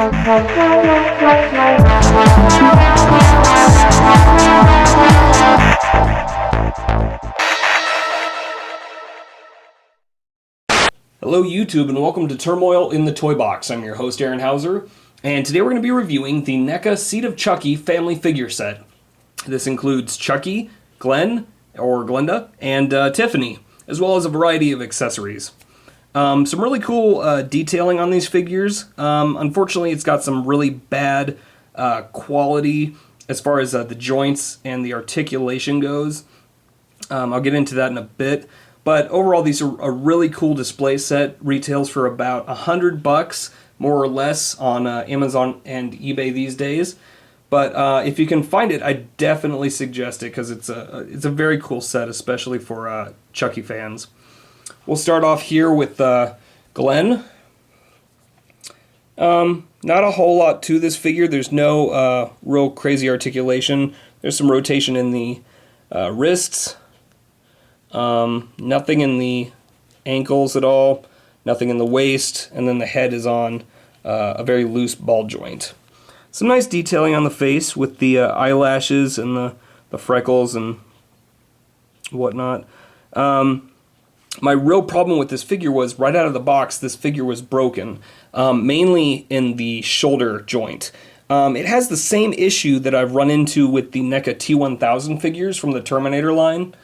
Hello YouTube and welcome to Turmoil in the Toybox. I'm your host Aaron Hauser, and today we're going to be reviewing the NECA Seed of Chucky family figure set. This includes Chucky, Glen, or Glenda, and Tiffany, as well as a variety of accessories. Some really cool detailing on these figures. Unfortunately, it's got some really bad quality as far as the joints and the articulation goes. I'll get into that in a bit. But overall, these are a really cool display set. Retails for about $100, more or less, on Amazon and eBay these days. But if you can find it, I definitely suggest it because it's a very cool set, especially for Chucky fans. We'll start off here with Glen. Not a whole lot to this figure. There's no real crazy articulation. There's some rotation in the wrists. Nothing in the ankles at all, nothing in the waist, and then the head is on a very loose ball joint. Some nice detailing on the face with the eyelashes and the freckles and whatnot. My real problem with this figure was, right out of the box, this figure was broken, mainly in the shoulder joint. It has the same issue that I've run into with the NECA T1000 figures from the Terminator line.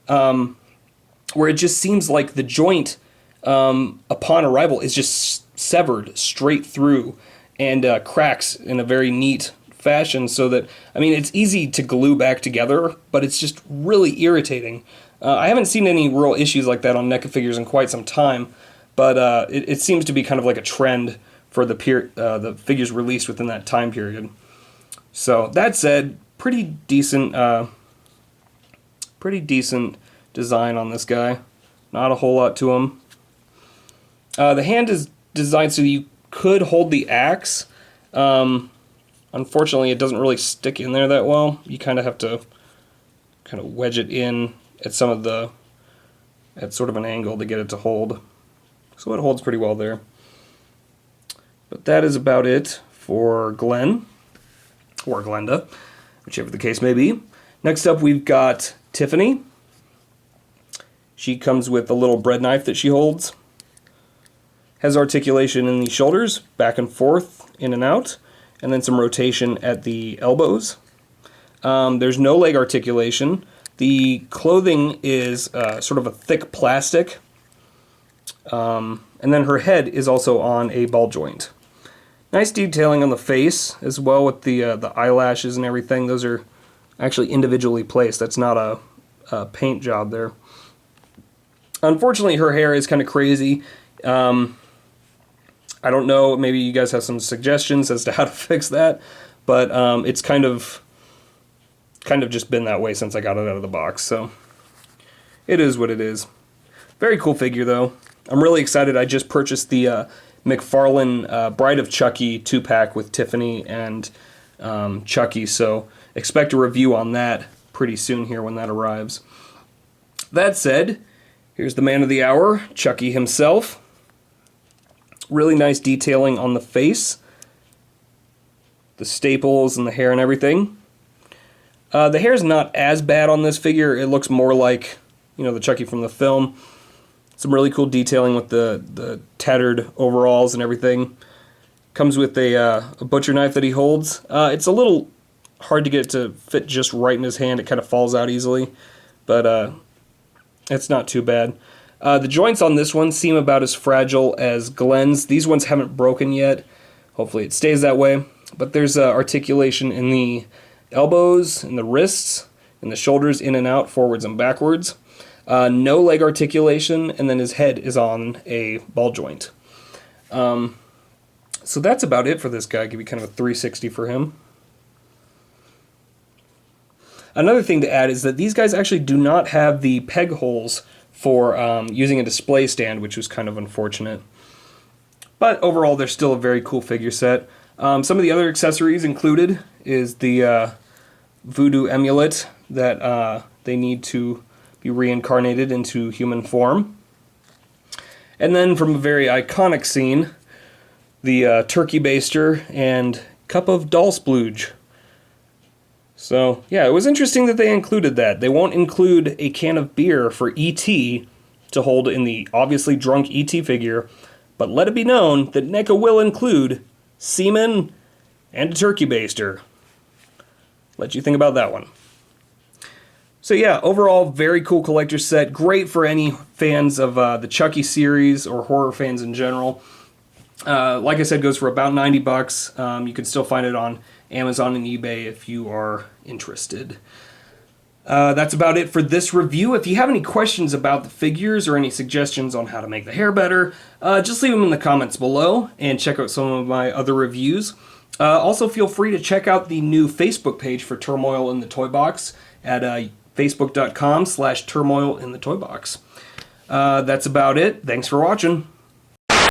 Where it just seems like the joint upon arrival is just severed straight through and cracks in a very neat fashion, so that, I mean, it's easy to glue back together, but it's just really irritating. I haven't seen any real issues like that on NECA figures in quite some time, but it seems to be kind of like a trend for the figures released within that time period. So that said, pretty decent design on this guy. Not a whole lot to him. The hand is designed so you could hold the axe. Unfortunately, it doesn't really stick in there that well. You kind of have to kind of wedge it in at at sort of an angle to get it to hold. So it holds pretty well there. But that is about it for Glen, or Glenda, whichever the case may be. Next up, we've got Tiffany. She comes with a little bread knife that she holds. Has articulation in the shoulders, back and forth, in and out, and then some rotation at the elbows. There's no leg articulation. The clothing is sort of a thick plastic. And then her head is also on a ball joint. Nice detailing on the face as well, with the eyelashes and everything. Those are actually individually placed. That's not a paint job there. Unfortunately, her hair is kind of crazy. I don't know, maybe you guys have some suggestions as to how to fix that, but it's kind of just been that way since I got it out of the box, so it is what it is. Very cool figure, though. I'm really excited. I just purchased the McFarlane Bride of Chucky 2-pack with Tiffany and Chucky, so expect a review on that pretty soon here when that arrives. That said, here's the man of the hour, Chucky himself. Really nice detailing on the face. The staples and the hair and everything. The hair's not as bad on this figure. It looks more like, you know, the Chucky from the film. Some really cool detailing with the tattered overalls and everything. Comes with a butcher knife that he holds. It's a little hard to get it to fit just right in his hand. It kind of falls out easily. But it's not too bad. The joints on this one seem about as fragile as Glen's. These ones haven't broken yet. Hopefully it stays that way. But there's articulation in the elbows, in the wrists, in the shoulders, in and out, forwards and backwards. No leg articulation, and then his head is on a ball joint. So that's about it for this guy. I'll give you kind of a 360 for him. Another thing to add is that these guys actually do not have the peg holes for using a display stand, which was kind of unfortunate. But overall, they're still a very cool figure set. Some of the other accessories included is the voodoo amulet that they need to be reincarnated into human form. And then from a very iconic scene, the turkey baster, and cup of doll splooge. So, yeah, it was interesting that they included that. They won't include a can of beer for E.T. to hold in the obviously drunk E.T. figure, but let it be known that NECA will include semen and a turkey baster. Let you think about that one. So yeah, overall, very cool collector's set. Great for any fans of the Chucky series or horror fans in general. Like I said, goes for about $90. You can still find it on Amazon and eBay if you are interested. That's about it for this review. If you have any questions about the figures or any suggestions on how to make the hair better, just leave them in the comments below and check out some of my other reviews. Also, feel free to check out the new Facebook page for Turmoil in the Toybox at facebook.com/turmoilinthetoybox. That's about it. Thanks for watching.